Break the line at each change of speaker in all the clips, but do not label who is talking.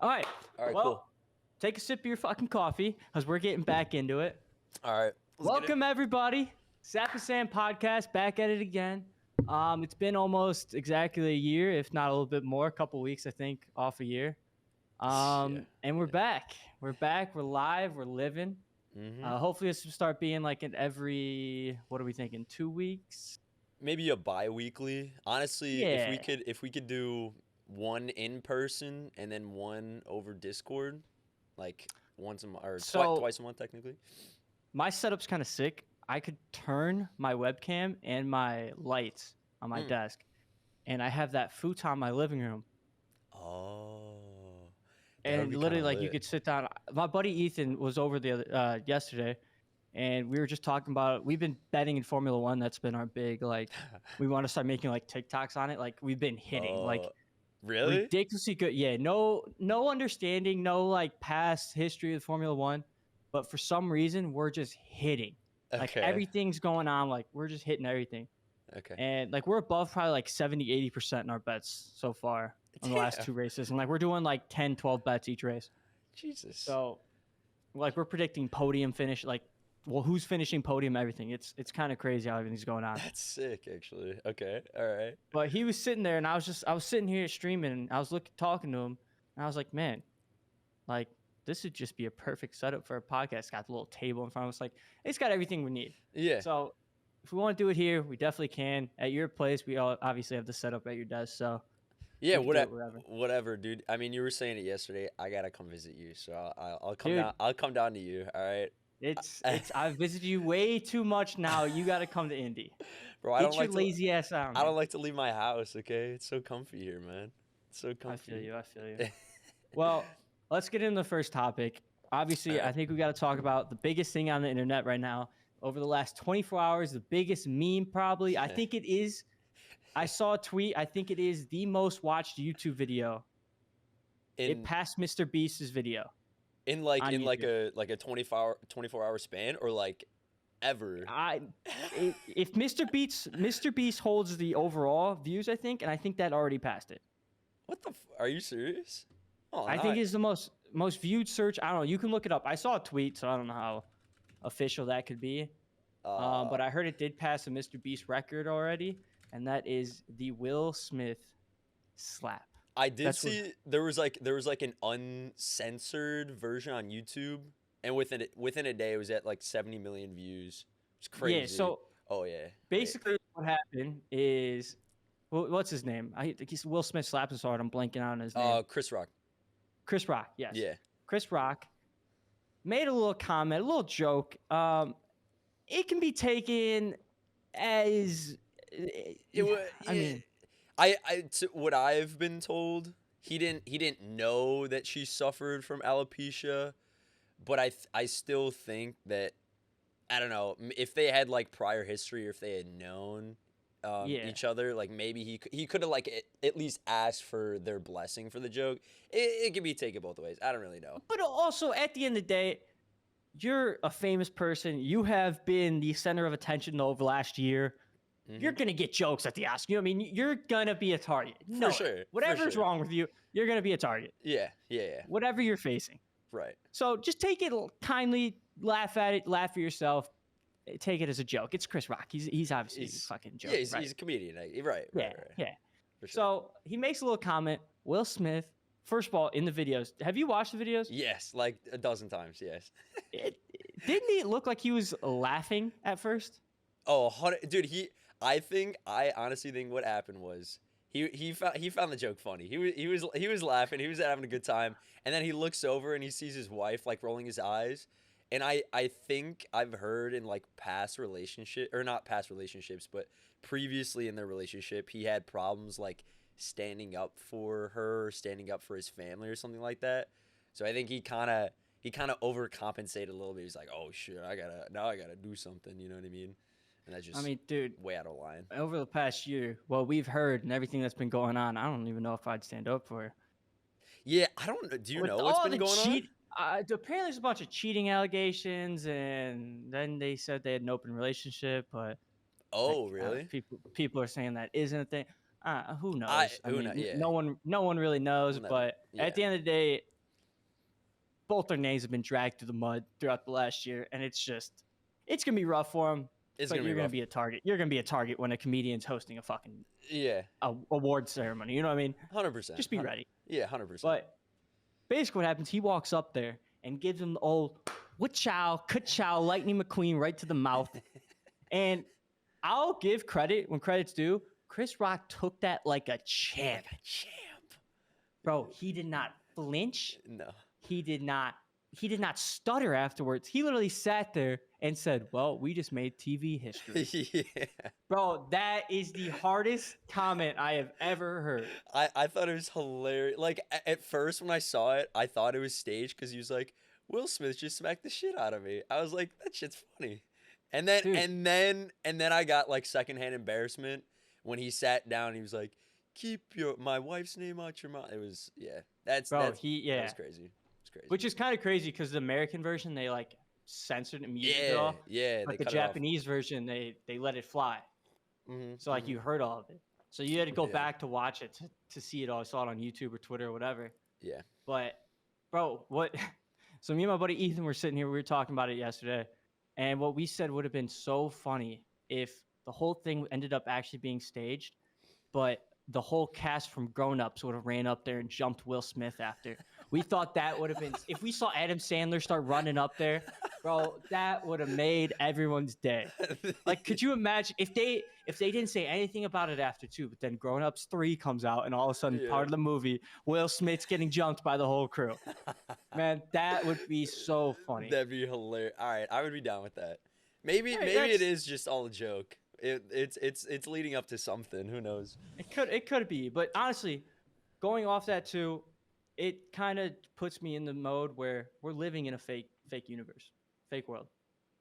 All right.
All right,
Well,
cool.
take a sip of your fucking coffee because we're getting back into it.
All right.
Welcome, everybody. Sap and Sam Podcast, back at it again. It's been almost exactly a year, if not a little bit more, a couple weeks, I think, off a year. And we're back. We're back. We're live. We're living. Hopefully this will start being like in every, what are we thinking, 2 weeks?
Maybe a bi-weekly. Honestly,
Yeah.
if we could do one in person and then one over Discord, like once a month or twice a month technically.
My setup's kind of sick. I could turn my webcam and my lights on my desk, and I have that futon in my living room.
Oh.
And literally, like, you could sit down. My buddy Ethan was over the other yesterday, and we were just talking about. We've been betting in Formula One. That's been our big, like, we want to start making like TikToks on it. Like, we've been hitting like
really
ridiculously good. Yeah, no understanding, no like past history of Formula One, but for some reason we're just hitting. Like everything's going on. Like we're just hitting everything.
Okay.
And like we're above probably like 70-80% in our bets so far on the last 2 races. And like we're doing like 10-12 bets each race.
Jesus.
So like we're predicting podium finish, like, well, who's finishing podium, everything. It's kind of crazy how everything's going on.
That's sick, actually. Okay. All right.
But he was sitting there and I was sitting here streaming and I was talking to him and I was like, man, like, this would just be a perfect setup for a podcast. It's got the little table in front of us. Like, it's got everything we need.
Yeah.
So if we want to do it here, we definitely can. At your place, we all obviously have the setup at your desk. So
yeah, whatever, dude. I mean, you were saying it yesterday. I gotta come visit you, so I'll come down. I'll come down to you. All right.
It's I've visited you way too much now. You got to come to Indy.
Bro, I don't like
lazy ass out.
I don't like to leave my house. Okay, it's so comfy here, man. It's so comfy.
I feel you. Well, let's get into the first topic. Obviously, I think we got to talk about the biggest thing on the internet right now. Over the last 24 hours, the biggest meme probably. I think it is. I saw a tweet. I think it is the most watched YouTube video. It passed Mr. Beast's video.
In like a 24-hour span, or like ever.
If Mr. Beast holds the overall views, I think, and I think that already passed it.
What the? Are you serious? Oh,
I think it's the most viewed search. I don't know. You can look it up. I saw a tweet, so I don't know how official that could be. But I heard it did pass a Mr. Beast record already, and that is the Will Smith slap.
I did see there was like an uncensored version on YouTube, and within a day it was at like 70 million views. It's crazy.
Yeah. So.
Oh yeah.
Basically, what happened is, what's his name? I think he's Will Smith slapped us hard. I'm blanking on his name.
Chris Rock.
Chris Rock. Yes.
Yeah.
Chris Rock made a little comment, a little joke. It can be taken as.
What I've been told, he didn't know that she suffered from alopecia, but I still think that, I don't know, if they had like prior history, or if they had known each other, like maybe he could have like at least asked for their blessing for the joke. It could be taken both ways. I don't really know.
But also at the end of the day, you're a famous person. You have been the center of attention over the last year. You're going to get jokes at the Oscars. You know what I mean? You're going to be a target. No,
for sure.
Whatever's wrong with you, you're going to be a target.
Yeah.
Whatever you're facing.
Right.
So just take it kindly, laugh at it, laugh at yourself, take it as a joke. It's Chris Rock. He's obviously a fucking joke.
Yeah, he's a comedian. Right.
Yeah.
For sure.
So he makes a little comment. Will Smith, first of all, in the videos, have you watched the videos?
Yes, like a dozen times, yes.
Didn't he look like he was laughing at first?
Oh, dude, I honestly think what happened was he found the joke funny. He was laughing. He was having a good time, and then he looks over and he sees his wife like rolling his eyes. And I think I've heard in like not past relationships, but previously in their relationship, he had problems like standing up for her, or standing up for his family, or something like that. So I think he kind of overcompensated a little bit. He's like, oh shit, I gotta do something. You know what I mean? And that's just,
dude,
way out of line.
Over the past year, what we've heard and everything that's been going on, I don't even know if I'd stand up for her.
Yeah, I don't know. Do you know what's been going on?
Apparently, there's a bunch of cheating allegations, and then they said they had an open relationship. But
really?
People are saying that isn't a thing. Who knows?
Yeah.
No one really knows. But at the end of the day, both their names have been dragged through the mud throughout the last year, and it's gonna be rough for them. But you're gonna be a target. You're gonna be a target when a comedian's hosting a fucking award ceremony. You know what I mean?
100%.
Just be ready.
Yeah, 100%.
But basically, what happens? He walks up there and gives him the old ka-chow, Lightning McQueen right to the mouth. And I'll give credit when credit's due. Chris Rock took that like a champ. Bro, he did not flinch.
No.
He did not stutter afterwards. He literally sat there and said, well, we just made TV history.
Yeah.
Bro, that is the hardest comment I have ever heard.
I thought it was hilarious. Like, at first when I saw it, I thought it was staged because he was like, Will Smith just smacked the shit out of me. I was like, that shit's funny. And then and then I got like secondhand embarrassment when he sat down and he was like, keep my wife's name out your mouth. It was, that was crazy. It's crazy.
Which is kind of crazy because the American version, they like censored and muted it off.
Yeah.
But the Japanese version, they let it fly.
Mm-hmm,
so like you heard all of it. So you had to go back to watch it to see it all. I saw it on YouTube or Twitter or whatever.
Yeah.
But bro, what? So me and my buddy Ethan were sitting here. We were talking about it yesterday, and what we said would have been so funny if the whole thing ended up actually being staged, but the whole cast from Grown Ups would have ran up there and jumped Will Smith after. We thought that would have been, if we saw Adam Sandler start running up there, bro, that would have made everyone's day. Like, could you imagine if they didn't say anything about it after 2, but then Grown Ups 3 comes out and all of a sudden part of the movie, Will Smith's getting jumped by the whole crew. Man, that would be so funny.
That'd be hilarious. All right, I would be down with that. Maybe it is just all a joke. It's leading up to something. Who knows?
It could be, but honestly, going off that too, it kind of puts me in the mode where we're living in a fake universe, fake world.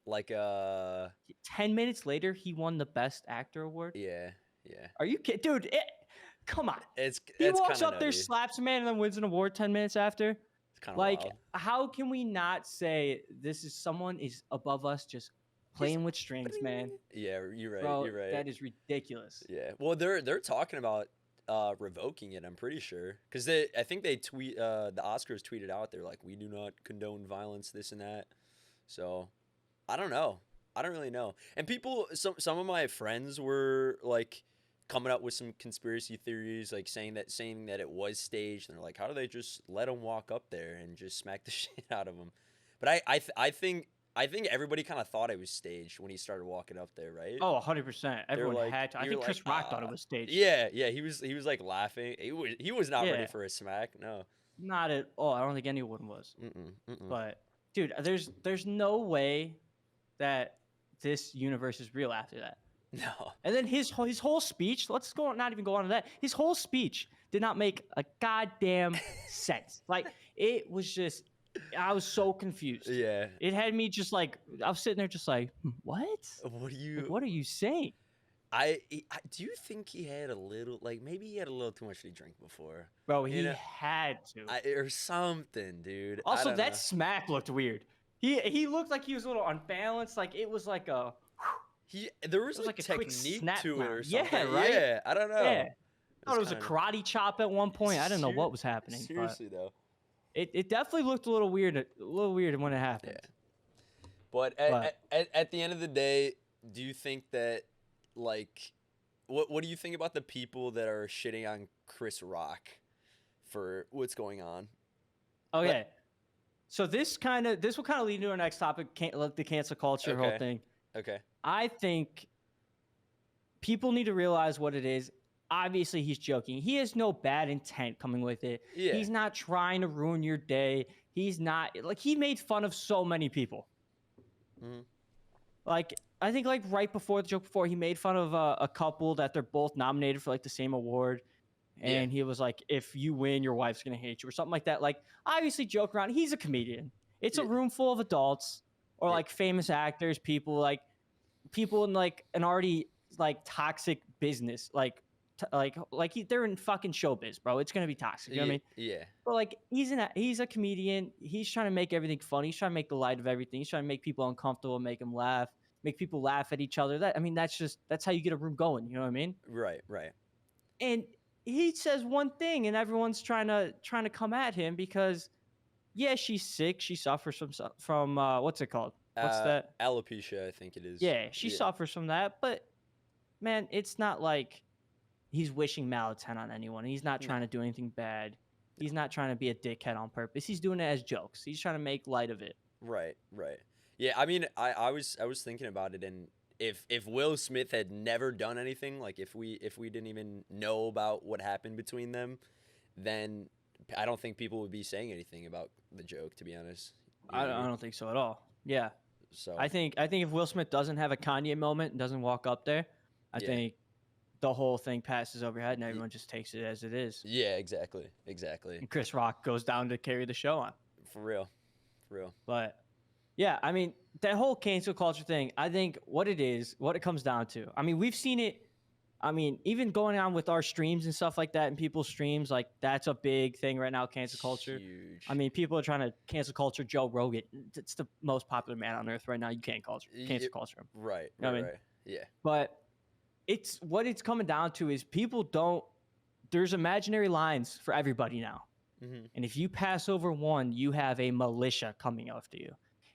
Like
10 minutes later, he won the Best Actor award.
Yeah.
Are you kidding, dude? Come on.
He
walks up there, slaps a man, and then wins an award 10 minutes after.
It's kind of
like,
wild.
How can we not say this is someone is above us, just playing with strings, man?
Yeah, you're right.
Bro,
you're right.
That is ridiculous.
Yeah. Well, they're talking about revoking it. I'm pretty sure because I think they tweet the Oscars tweeted out. They're like, we do not condone violence, this and that. So, I don't know. I don't really know. And people, some of my friends were like coming up with some conspiracy theories, like saying that it was staged. And they're like, how do they just let him walk up there and just smack the shit out of him? But I think everybody kind of thought it was staged when he started walking up there, right?
Oh, 100%. Everyone
like,
had to. I think Chris Rock thought it was staged.
Yeah. He was like laughing. He was not ready for a smack. No.
Not at all. I don't think anyone was. But dude, there's no way that this universe is real after that.
No.
And then his whole speech, not even go on to that. His whole speech did not make a goddamn sense. Like, it was just, I was so confused.
Yeah.
It had me just like, I was sitting there just like, what? What are you saying?
Do you think he had a little, like, maybe he had a little too much to drink before?
Bro, he had to.
Or something, dude.
Also, that smack looked weird. He looked like he was a little unbalanced. Like, it was like a...
There was like a technique to it or something.
Yeah, right?
Yeah, I don't know.
Yeah. I thought it was a karate chop at one point. I didn't know what was happening.
Seriously, though.
It definitely looked a little weird when it happened.
Yeah. But at the end of the day, do you think that, like, what do you think about the people that are shitting on Chris Rock for what's going on?
Okay. So this will kind of lead into our next topic, the cancel culture whole thing.
Okay.
I think people need to realize what it is. Obviously, he's joking. He has no bad intent coming with it.
Yeah.
He's not trying to ruin your day. He's not, like, he made fun of so many people.
Mm-hmm.
Like, I think, like, right before the joke he made fun of a couple that they're both nominated for, like, the same award. And he was like, if you win, your wife's going to hate you or something like that. Like, obviously joke around. He's a comedian. It's a room full of adults or, like, famous actors, people in, like, an already, like, toxic business. They're in fucking showbiz, bro. It's going to be toxic. You know what I mean?
Yeah.
But, like, he's a comedian. He's trying to make everything funny. He's trying to make the light of everything. He's trying to make people uncomfortable, make them laugh, make people laugh at each other. That's how you get a room going. You know what I mean?
Right.
And he says one thing and everyone's trying to come at him because yeah, she's sick. She suffers from what's it called? What's that?
Alopecia, I think it is.
Yeah, she
Yeah.
suffers from that. But man, it's not like he's wishing malintent on anyone. He's not
No.
trying to do anything bad. He's not trying to be a dickhead on purpose. He's doing it as jokes. He's trying to make light of it.
Right, right. Yeah, I mean, I was thinking about it, and if Will Smith had never done anything, like if we didn't even know about what happened between them, then I don't think people would be saying anything about the joke, to be honest. You know
I
what I mean?
don't think so at all. Yeah,
So
I think if Will Smith doesn't have a Kanye moment and doesn't walk up there, I
Yeah.
think the whole thing passes over your head and everyone just takes it as it is.
yeah, exactly.
And Chris Rock goes down to carry the show on.
For real. For real.
But yeah, I mean, that whole cancel culture thing, I think what it comes down to. I mean, we've seen it. I mean, even going on with our streams and stuff like that and people's streams, like that's a big thing right now, cancel culture.
Huge.
I mean, people are trying to cancel culture Joe Rogan. It's the most popular man on earth right now. You can't cancel culture him.
Right,
You know what I mean?
right. Yeah.
But it's coming down to is people don't, there's imaginary lines for everybody now.
Mm-hmm.
And if you pass over one, you have a militia coming after you.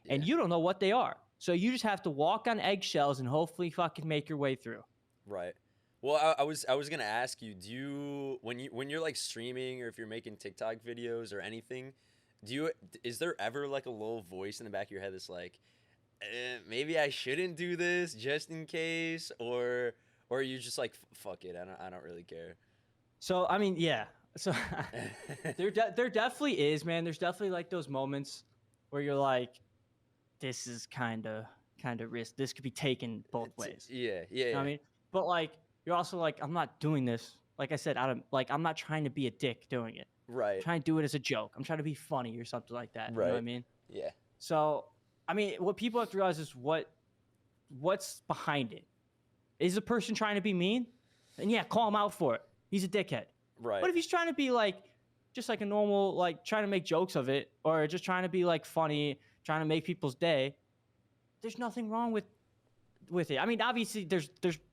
And
Yeah.
you don't know what they are. So you just have to walk on eggshells and hopefully fucking make your way through.
Right. Well, I was gonna ask you, do you when you're like streaming or if you're making TikTok videos or anything, is there ever like a little voice in the back of your head that's like, maybe I shouldn't do this just in case, or are you just like, fuck it, I don't really care.
So, I mean, yeah. So there definitely is, man. There's definitely like those moments where you're like, this is kind of risk. This could be taken both ways.
Yeah, yeah,
You know
yeah.
what I mean? But like, you're also like, I'm not doing this. Like I said, I'm not trying to be a dick doing it. I'm
Right,
trying to do it as a joke. I'm trying to be funny or something like that. You know what I
Right.
mean?
yeah,
So, I mean, what people have to realize is what's behind it. Is the person trying to be mean? Then yeah, call him out for it. He's a dickhead.
right.
But if he's trying to be like, just like a normal, like trying to make jokes of it, or just trying to be like funny, trying to make people's day, there's nothing wrong with it. I mean, obviously, there's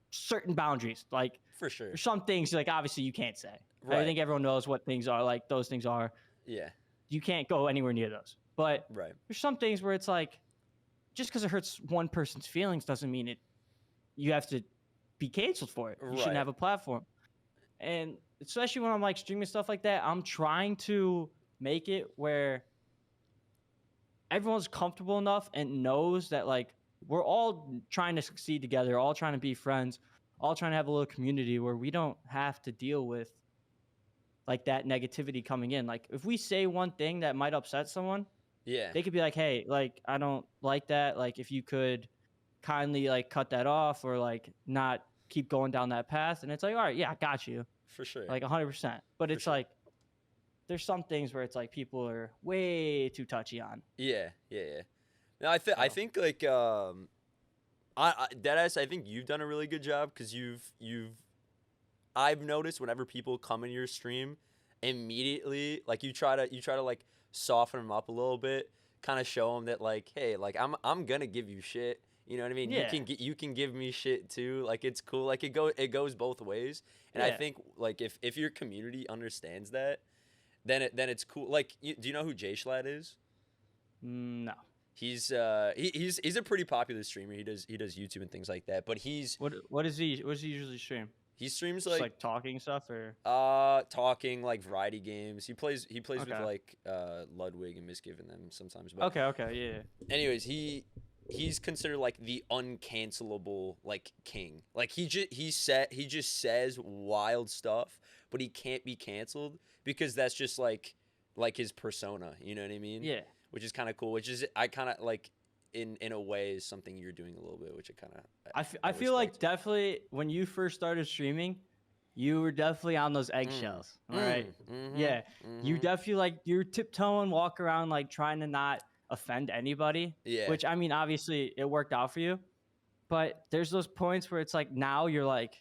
certain boundaries. Like,
For sure.
there's some things like obviously you can't say. I
Right.
think everyone knows what things are. Like those things are.
Yeah,
You can't go anywhere near those. But
right.
there's some things where it's like, just because it hurts one person's feelings doesn't mean you have to be canceled for it. You
Right.
shouldn't have a platform. And especially when I'm like streaming stuff like that, I'm trying to make it where everyone's comfortable enough and knows that like we're all trying to succeed together, all trying to be friends, all trying to have a little community where we don't have to deal with like that negativity coming in. Like if we say one thing that might upset someone,
Yeah,
they could be like, hey, like I don't like that. Like if you could kindly like cut that off or like not keep going down that path. And it's like, all right, yeah, I got you.
for sure.
Like 100%. But
For
it's
sure.
like there's some things where it's like people are way too touchy on.
Yeah, yeah, yeah. No, I
So.
think like Deadass, I think you've done a really good job because I've noticed whenever people come in your stream, immediately like you try to like soften them up a little bit, kind of show them that like, hey, like I'm gonna give you shit. You know what I mean?
Yeah.
You can give me shit too. Like it's cool. Like it goes both ways. And I
Yeah.
think like if your community understands that, then it's cool. Like do you know who Jay Schlatt is?
No.
He's a pretty popular streamer. He does YouTube and things like that. But
What does he usually stream?
he streams
Just like talking stuff or
talking like variety games. He plays with
Okay.
like Ludwig and Misgive and them sometimes. But
okay, yeah.
anyways, he's considered like the uncancelable like king. Like he just says wild stuff, but he can't be canceled because that's just like his persona. You know what I mean?
Yeah.
Which is kind of cool. Which is I kind of like in a way is something you're doing a little bit, which I kind of
I feel like
respect.
definitely when you first started streaming, you were definitely on those eggshells. All right. Yeah. You definitely like you're tiptoeing, walk around like trying to not offend anybody.
Yeah.
Which I mean, obviously it worked out for you. But there's those points where it's like now you're like,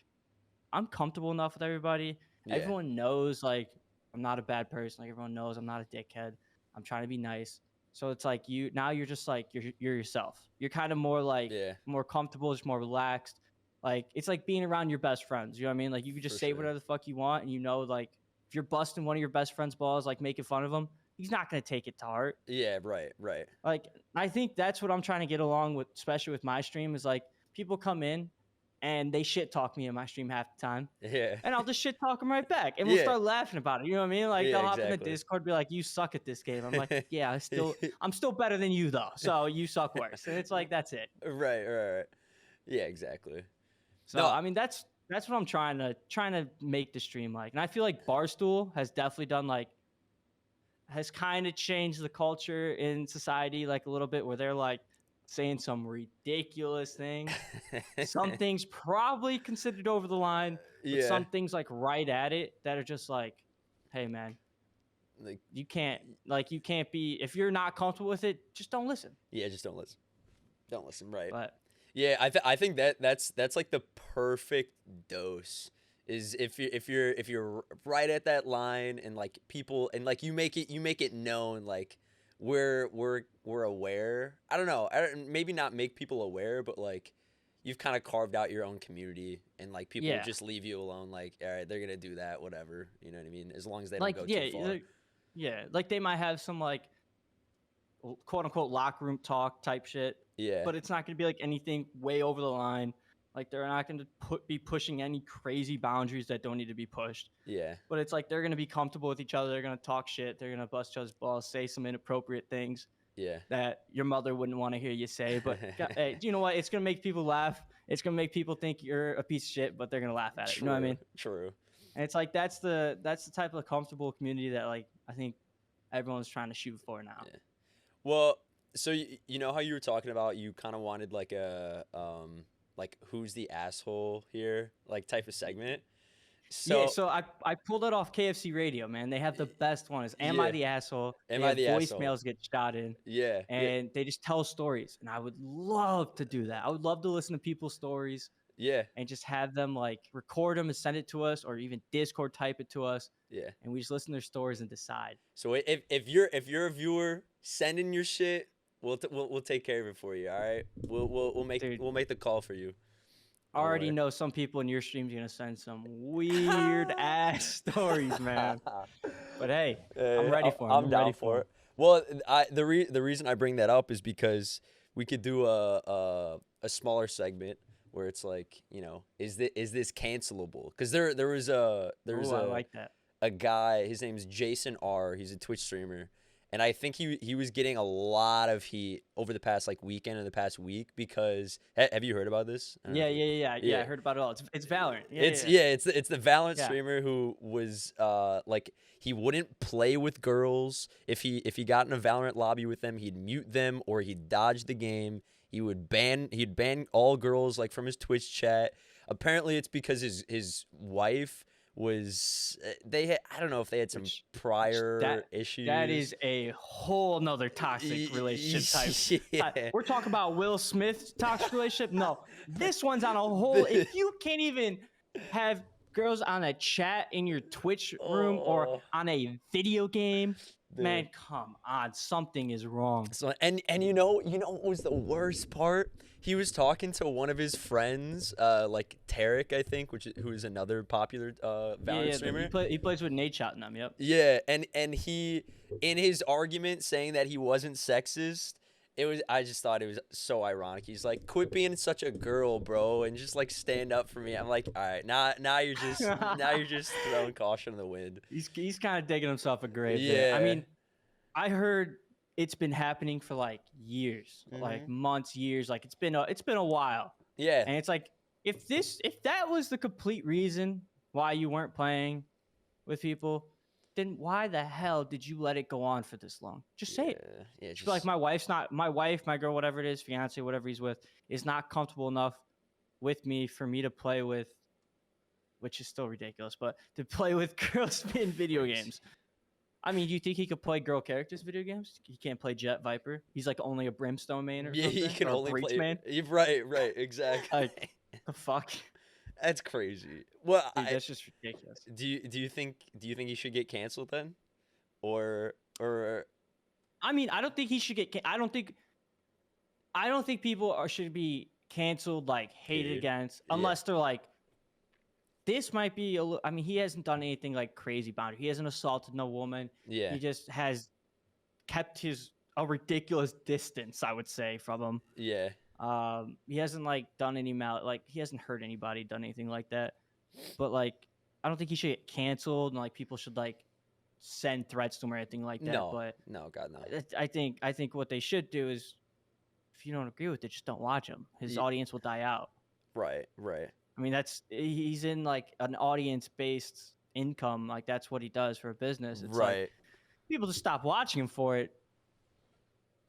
I'm comfortable enough with everybody.
Yeah.
Everyone knows like I'm not a bad person. Like everyone knows I'm not a dickhead. I'm trying to be nice. So it's like you're just like you're yourself. You're kind of more like
Yeah.
more comfortable, just more relaxed. Like it's like being around your best friends. You know what I mean? Like you can just
For
say
sure.
whatever the fuck you want, and you know, like if you're busting one of your best friend's balls, like making fun of them, he's not gonna take it to heart.
Yeah, right.
Like, I think that's what I'm trying to get along with, especially with my stream, is like people come in and they shit talk me in my stream half the time.
Yeah.
And I'll just shit talk them right back. And we'll
Yeah.
start laughing about it. You know what I mean? Like
Yeah,
they'll hop in the
exactly.
Discord, be like, you suck at this game. I'm like, yeah, I'm still better than you though. So you suck worse. And it's like, that's it.
Right. Yeah, exactly.
So
No.
I mean that's what I'm trying to make the stream like. And I feel like Barstool has definitely done like has kind of changed the culture in society like a little bit, where they're like saying some ridiculous things. Some things probably considered over the line, but
Yeah.
some things like right at it that are just like, hey man,
Like,
you can't be, if you're not comfortable with it, just don't listen.
yeah, just don't listen. Don't listen, right?
But
Yeah, I think that's like the perfect dose. Is if you're right at that line, and like people, and like you make it known, like we're aware. I don't know. Maybe not make people aware, but like you've kind of carved out your own community, and like people
Yeah.
just leave you alone. Like, all right, they're gonna do that, whatever. You know what I mean? As long as they don't
like,
go
yeah,
too far.
yeah, like they might have some like quote unquote locker room talk type shit,
Yeah.
but it's not going to be like anything way over the line. Like they're not going to be pushing any crazy boundaries that don't need to be pushed.
Yeah.
But it's like they're going to be comfortable with each other. They're going to talk shit. They're going to bust each other's balls, say some inappropriate things
Yeah.
that your mother wouldn't want to hear you say. But hey, you know what? It's going to make people laugh. It's going to make people think you're a piece of shit, but they're going to laugh at it. You know what I mean?
True.
And it's like that's the type of comfortable community that like I think everyone's trying to shoot for now.
Yeah. Well, so you know how you were talking about, you kind of wanted like a like who's the asshole here, like type of segment. So
Yeah, so I pulled it off KFC Radio, man. They have the best one. Is Am I
Yeah.
the Asshole?
Am
They
I
have
the asshole?
voicemails get shot in,
yeah,
and they just tell stories. And I would love to do that. I would love to listen to people's stories
yeah,
and just have them like record them and send it to us, or even Discord type it to us,
yeah.
and we just listen to their stories and decide.
So if you're a viewer, send in your shit. We'll take care of it for you. All right. We'll make
Dude.
we'll make the call for you.
I already
worry.
know some people in your stream's gonna send some weird ass stories, man. But hey, I'm ready for 'em.
I'm
I'm
down
ready
for
for
it. Well, the reason I bring that up is because we could do a smaller segment where it's like, you know, is this cancelable? Because there was
Ooh, I like that.
a guy, his name's Jason R. He's a Twitch streamer, and I think he was getting a lot of heat over the past like weekend and the past week because have you heard about this? I don't know
Yeah,
if you-
yeah.
Yeah.
I heard about it all. It's Valorant.
it's the Valorant
Yeah.
streamer who was like he wouldn't play with girls. If he got in a Valorant lobby with them, he'd mute them or he'd dodge the game. He'd ban all girls like from his Twitch chat. Apparently it's because his wife was I don't know if they had some prior issues.
That is a whole nother toxic relationship type.
Yeah.
We're talking about Will Smith's toxic relationship. No, this one's on a whole. If you can't even have girls on a chat in your Twitch room or
Oh.
on a video game,
Dude.
man, come on, something is wrong.
So and you know what was the worst part? He was talking to one of his friends, like Tarek, I think, who is another popular Valorant streamer.
He plays with Nate Shot in them. Yep.
Yeah, and he, in his argument saying that he wasn't sexist, I just thought it was so ironic. He's like, quit being such a girl, bro, and just like stand up for me. I'm like, all right, now you're just throwing caution in the wind.
He's kind of digging himself a grave.
Yeah.
There. I mean, I heard it's been happening for like years, like
Mm-hmm.
months, years. Like it's been a while.
Yeah,
And it's like if that was the complete reason why you weren't playing with people, then why the hell did you let it go on for this long? Just say it.
Yeah,
Just be like, my wife, my girl, whatever it is, fiance, whatever he's with, is not comfortable enough with me for me to play with, which is still ridiculous, but to play with girls in video games. I mean, do you think he could play girl characters video games? He can't play Jet Viper. He's like only a Brimstone main or
yeah,
something.
he can
or a
only
Breach
play.
main.
Right, exactly.
Like, the fuck?
That's crazy. Well,
Dude, that's just ridiculous.
do you think he should get canceled then, or
I mean, I don't think he should get. I don't think people should be canceled, like hated
Hated.
against,
Yeah.
unless they're like. This might be I mean, he hasn't done anything like crazy boundary. He hasn't assaulted no woman.
yeah,
He just has kept a ridiculous distance, I would say, from him.
Yeah.
He hasn't like done any he hasn't hurt anybody, done anything like that. But like, I don't think he should get canceled, and like people should like send threats to him or anything like that. But
no, God, no.
I think what they should do is, if you don't agree with it, just don't watch him. His audience will die out.
Right.
I mean, he's in like an audience-based income. Like that's what he does for a business. It's
right.
like people just stop watching him for it.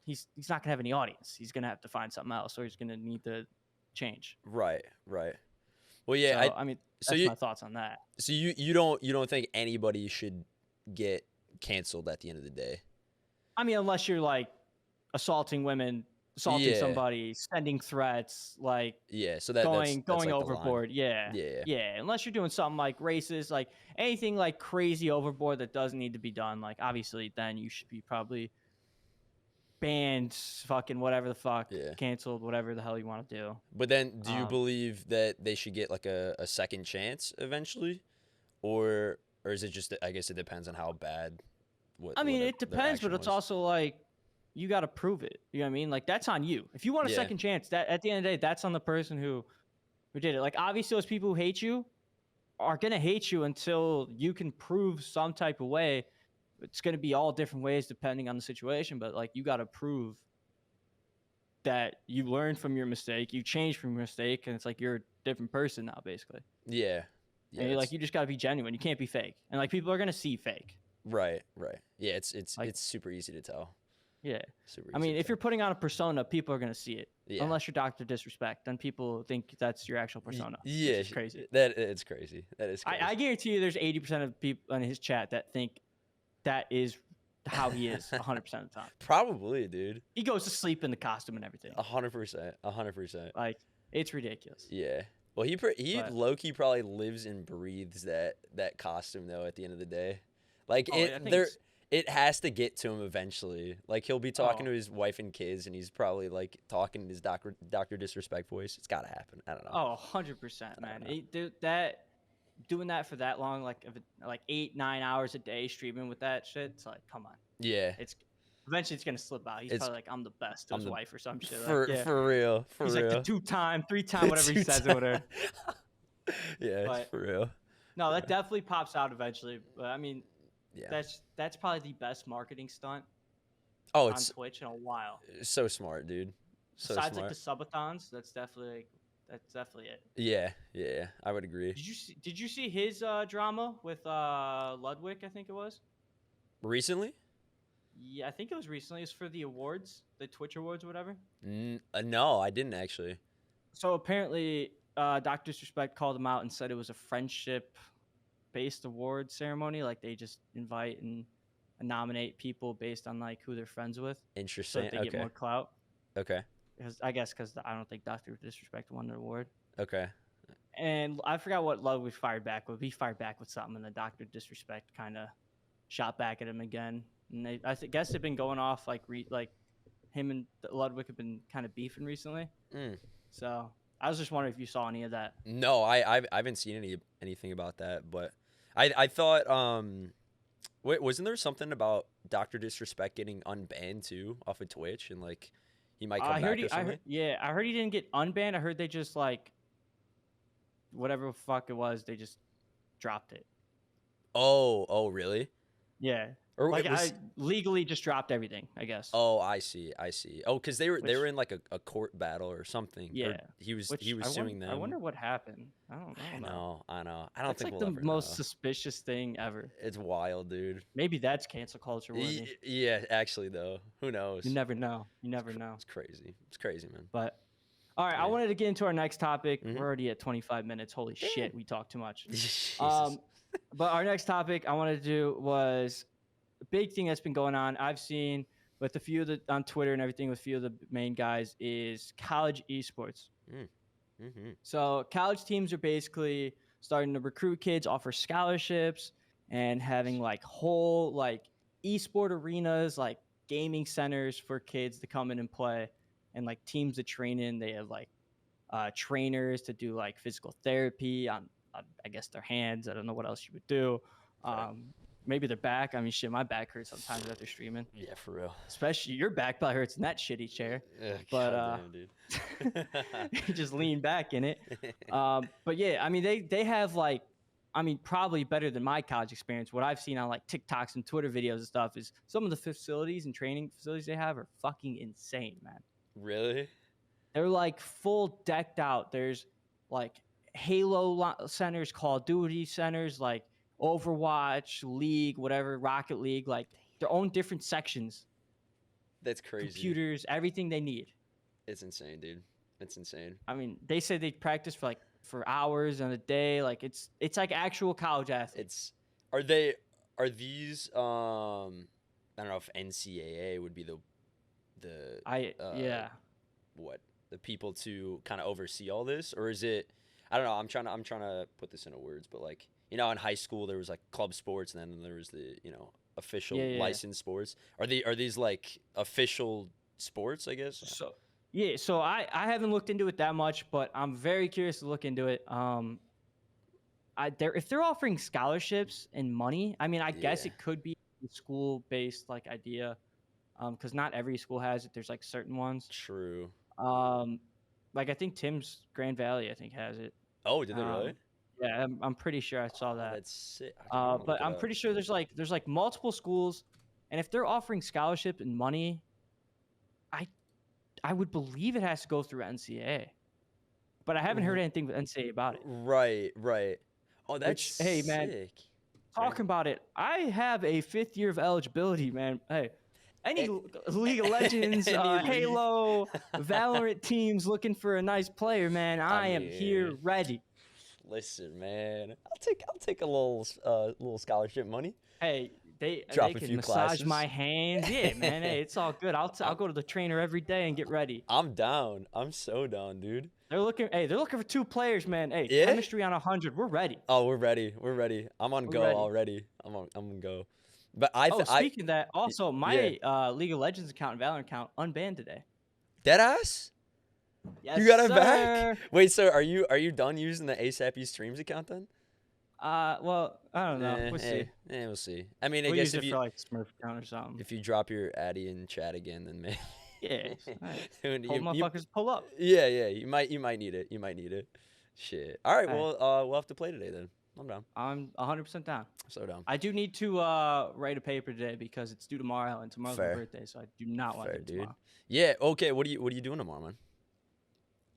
He's not gonna have any audience. He's gonna have to find something else, or he's gonna need to change.
Right. Well, yeah.
So, I mean, that's my thoughts on that.
So you don't think anybody should get canceled at the end of the day?
I mean, unless you're like assaulting women, assaulting somebody, sending threats, like
so
going
like
overboard. Yeah. Unless you're doing something like racist, like anything like crazy overboard that doesn't need to be done. Like obviously, then you should be probably banned, fucking whatever the fuck, canceled, whatever the hell you want to do.
But then, do you believe that they should get like a second chance eventually, or is it just? I guess it depends on how bad.
It depends, but it's also like you got to prove it. You know what I mean? Like that's on you. If you want a second chance, that at the end of the day, that's on the person who did it. Like obviously, those people who hate you are gonna hate you until you can prove some type of way. It's going to be all different ways depending on the situation, but like you got to prove that you learned from your mistake, you changed from your mistake, and it's like you're a different person now, basically.
Yeah.
And you just got to be genuine. You can't be fake, and like people are going to see fake.
Right. Yeah, it's super easy to tell.
Yeah. I mean, if you're putting on a persona, people are going to see it.
Yeah.
Unless you're Dr. Disrespect, then people think that's your actual persona.
Yeah,
it's crazy.
It's crazy. That is crazy.
I guarantee you, there's 80% of people in his chat that think that is how he is 100% of the time.
Probably, dude.
He goes to sleep in the costume and everything.
100%.
Like, it's ridiculous.
Yeah. Well, he low-key probably lives and breathes that costume, though, at the end of the day. Like, it has to get to him eventually. Like, he'll be talking to his wife and kids, and he's probably, like, talking in his Dr. Disrespect voice. It's got to happen. I don't know.
Oh, 100%, man. Doing that for that long, like 8-9 hours a day streaming with that shit, it's like, come on.
Yeah.
Eventually it's gonna slip out. He's probably like, I'm the best to his wife or some shit.
For real.
He's like the 2-time, 3-time, whatever he says or whatever.
Yeah, it's for real.
No, that definitely pops out eventually. But I mean, that's probably the best marketing stunt on Twitch in a while.
So smart, dude.
Besides like the subathons, that's definitely it.
Yeah, I would agree.
Did you see his drama with Ludwig? I think it was
recently.
Yeah, I think it was recently. It's for the awards, the Twitch awards or whatever.
No, I didn't actually.
So apparently, Dr. Disrespect called him out and said it was a friendship-based award ceremony. Like they just invite and nominate people based on like who they're friends with.
Interesting.
So that they get more clout.
Okay.
Because I don't think Dr. Disrespect won the award.
Okay.
And I forgot what Ludwig fired back with. He fired back with something, and the Dr. Disrespect kind of shot back at him again. And I guess they've been going off like him and Ludwig have been kind of beefing recently. So I was just wondering if you saw any of that.
No, I haven't seen anything about that, but I thought wait, wasn't there something about Dr. Disrespect getting unbanned too off of Twitch and like he might come back or something?
I heard he didn't get unbanned. I heard they just like whatever the fuck it was, they just dropped it.
Oh, really?
Yeah.
Or
like I legally just dropped everything, I guess.
Oh, I see. Oh, because they were in like a court battle or something.
Yeah.
Or he was suing them.
I wonder what happened. I don't know.
I know. I don't think
like
we'll
the most suspicious thing ever.
It's wild, dude.
Maybe that's cancel culture worthy.
Yeah, actually though. Who knows?
You never know.
It's crazy, man.
But all right, I wanted to get into our next topic. We're already at 25 minutes. Holy shit, we talk too much. But our next topic I wanted to do was a big thing that's been going on. I've seen with a few of on Twitter and everything with a few of the main guys is college esports. So college teams are basically starting to recruit kids, offer scholarships, and having like whole like esport arenas, like gaming centers for kids to come in and play, and like teams to train in. They have like trainers to do like physical therapy on I guess their hands. I don't know what else you would do. maybe their back. I mean, shit, my back hurts sometimes after streaming.
Yeah, for real.
Especially your back probably hurts in that shitty chair.
Ugh,
But
goddamn, dude.
you just lean back in it. But yeah, I mean, they have like, I mean, probably better than my college experience. What I've seen on like TikToks and Twitter videos and stuff is some of the facilities and training facilities they have are fucking insane, man.
Really?
They're like full decked out. There's like Halo centers, Call of Duty centers, like Overwatch, League, whatever, Rocket League, like their own different sections.
That's crazy.
Computers, everything they need.
It's insane, dude. It's insane.
I mean, they said they practice for hours on a day. Like it's like actual college athletes.
Are these I don't know if NCAA would be the
yeah.
What, the people to kind of oversee all this, or is it, I don't know, I'm trying to put this into words, but like, you know, in high school there was like club sports, and then there was the, you know, official licensed sports. Are these like official sports, I guess?
So I haven't looked into it that much, but I'm very curious to look into it. If they're offering scholarships and money, I mean, I guess it could be a school-based like idea, because not every school has it. There's like certain ones.
True.
Like I think Tim's Grand Valley, I think, has it.
Oh, did they really?
Yeah, I'm pretty sure I saw that.
That's sick.
But I'm pretty sure there's like multiple schools, and if they're offering scholarship and money, I would believe it has to go through NCAA. But I haven't heard anything with NCAA about it.
Right. Oh, that's
hey, man,
sick.
Talking about it, I have a 5th year of eligibility, man. Hey, any League of Legends, Halo, Valorant teams looking for a nice player, man, I am here ready.
Listen, man, I'll take a little scholarship money.
Hey, they can massage
classes.
my hands. Yeah, man. Hey, it's all good. I'll go to the trainer every day and get ready.
I'm down. I'm so down, dude.
They're looking for 2 players, man. Hey, chemistry on 100. We're ready.
Oh, we're ready. I'm on go already. I'm on go. But
speaking of that, also my League of Legends account and Valorant account unbanned today.
Deadass?
Yes,
you got it
sir.
back? Wait, so are you done using the ASAP Streams account then?
Well, I don't know. We'll see.
We'll see. I mean, I
we'll
guess
use it for like Smurf account or something.
If you drop your Addy in chat again, then maybe.
Yeah. Hope motherfuckers pull up.
Yeah. You might need it. Shit. All right. Well, we'll have to play today then. I'm down.
I'm 100% down.
So down.
I do need to write a paper today because it's due tomorrow, and tomorrow's my birthday, so I do not want to do it tomorrow.
Yeah. Okay. What are you doing tomorrow, man?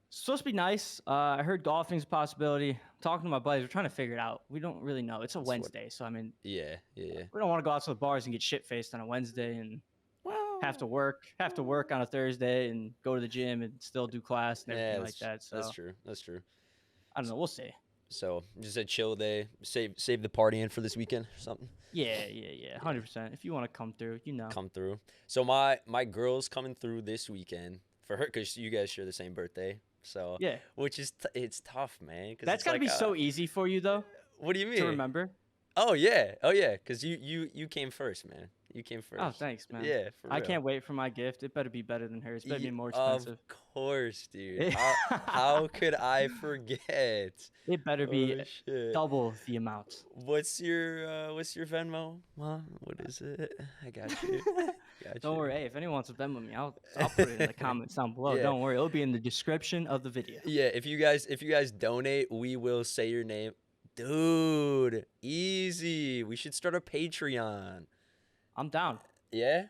It's supposed to be nice. I heard golfing's a possibility. I'm talking to my buddies. We're trying to figure it out. We don't really know. It's a Wednesday, so I mean.
Yeah.
We don't want to go out to the bars and get shit faced on a Wednesday and have to work on a Thursday and go to the gym and still do class and everything like that. So
that's true.
I don't know. We'll see.
So just a chill day. Save the party in for this weekend or something.
Yeah. 100%. If you want to come through, come
through. So my girl's coming through this weekend for her because you guys share the same birthday. So
yeah,
which is it's tough, man.
That's gotta be so easy for you though.
What do you mean?
To remember?
Oh yeah, because you came first, man. You came first.
Oh, thanks, man.
Yeah, for real.
I can't wait for my gift. It better be better than hers. It better be more expensive.
Of course, dude. How could I forget?
It better be double the amount.
What's your Venmo? What is it? I got you.
Don't worry. Hey, if anyone wants to Venmo me, I'll put it in the comments down below. Yeah. Don't worry. It'll be in the description of the video.
Yeah, if you guys donate, we will say your name. Dude, easy. We should start a Patreon.
I'm down.
Yeah?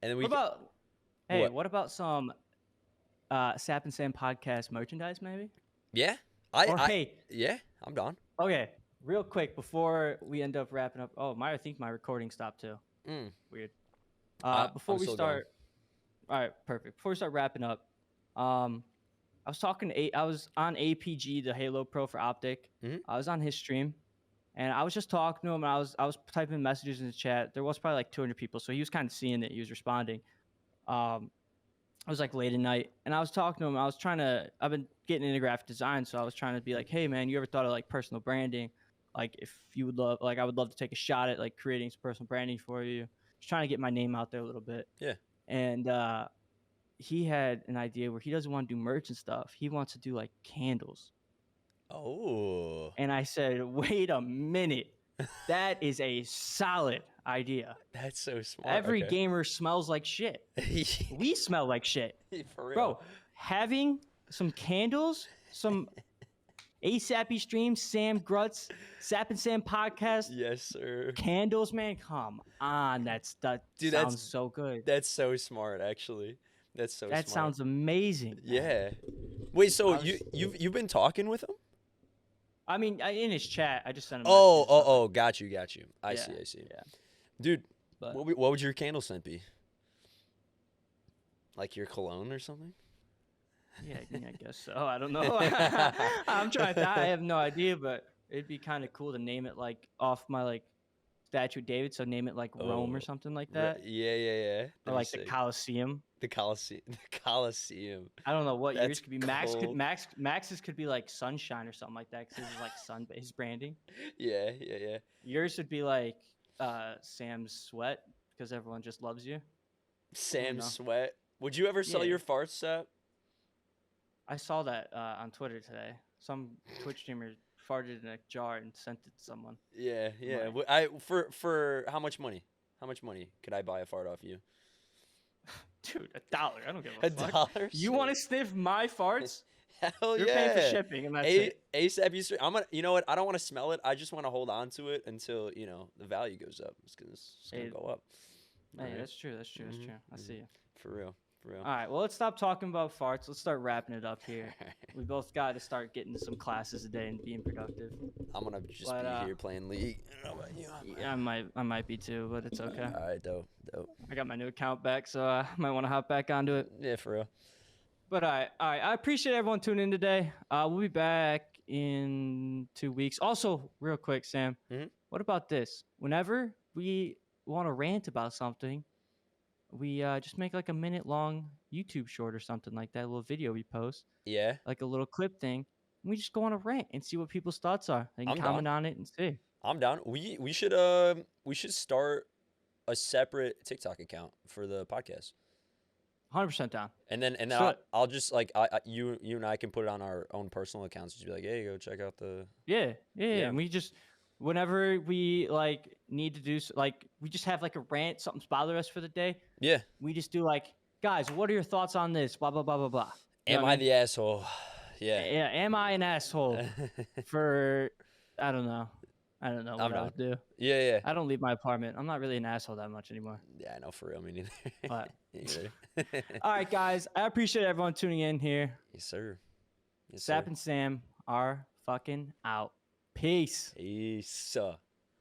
And then
what about some Sap and Sam Podcast merchandise maybe?
Yeah. Yeah, I'm down.
Okay, real quick before we end up wrapping up. Oh, I think my recording stopped too. Weird. Before we start. All right, perfect. Before we start wrapping up, I was on APG, the Halo Pro for Optic. I was on his stream, and I was just talking to him, and I was typing messages in the chat. There was probably like 200 people, so he was kind of seeing it. He was responding. I was like late at night, and I was talking to him. I've been getting into graphic design, so I was trying to be like, hey man, you ever thought of like personal branding? Like if you would love, like I would love to take a shot at like creating some personal branding for you. Just trying to get my name out there a little bit.
Yeah.
And he had an idea where he doesn't want to do merch and stuff. He wants to do like candles.
Oh.
And I said, wait a minute. That is a solid idea.
That's so smart.
Every
okay.
gamer smells like shit. We smell like shit.
For real.
Bro, having some candles, some ASAP streams, Sam Gruts, Sap and Sam Podcast,
Yes, sir.
candles, man. Come on. That
Dude,
sounds so good.
That's so smart, actually. That's so smart.
That sounds amazing. Man.
Yeah. Wait, so you've been talking with him?
I mean, in his chat, I just sent him.
Oh, got you. I see.
Yeah.
Dude,
But,
what would your candle scent be? Like your cologne or something?
yeah, I guess so. I don't know. I'm trying to. I have no idea, but it'd be kind of cool to name it like off my like statue of David. So name it like Rome or something like that.
Yeah.
Or like the Colosseum.
The Colosseum.
I don't know what
That's
yours could be. Max's could be like Sunshine or something like that because it's like sun-based branding.
Yeah.
Yours would be like Sam's Sweat because everyone just loves you.
Sam's Sweat. Would you ever sell your farts, Sap?
I saw that on Twitter today. Some Twitch streamer farted in a jar and sent it to someone.
Yeah.
Right.
For how much money? How much money could I buy a fart off you?
Dude, $1. I don't give a fuck.
$1?
You want to sniff my farts?
Hell
You're
yeah.
paying for shipping, and that's it.
ASAP. You know what? I don't want to smell it. I just want to hold on to it until the value goes up. It's gonna go up.
Hey,
Right?
that's true. That's true. I see you.
For real.
All right. Well, let's stop talking about farts. Let's start wrapping it up here. We both got to start getting to some classes a day and being productive.
I'm gonna just be here playing League. I don't know about you.
Yeah, I might be too, but it's okay.
All right, dope.
I got my new account back, so I might want to hop back onto it.
Yeah, for real.
But all right. I appreciate everyone tuning in today. We'll be back in 2 weeks. Also, real quick, Sam, what about this? Whenever we want to rant about something, we just make like a minute-long YouTube short or something like that, a little video we post.
Yeah.
Like a little clip thing. And we just go on a rant and see what people's thoughts are. They can comment on it and see.
I'm down. We should start a separate TikTok account for the podcast.
100% down.
And then I'll just like you and I can put it on our own personal accounts. Just be like, hey, go check out the.
Yeah. And we just whenever we like need to do like we just have like a rant, something's bothering us for the day.
Yeah.
We just do like, guys, what are your thoughts on this? Blah blah blah blah blah.
Am I the asshole? Yeah.
Yeah. Am I an asshole for? I don't know what I would do.
Yeah.
I don't leave my apartment. I'm not really an asshole that much anymore.
Yeah, I know, for real. Me neither.
But,
You
all right, guys. I appreciate everyone tuning in here.
Yes, sir.
Sap and Sam are fucking out. Peace.
Peace.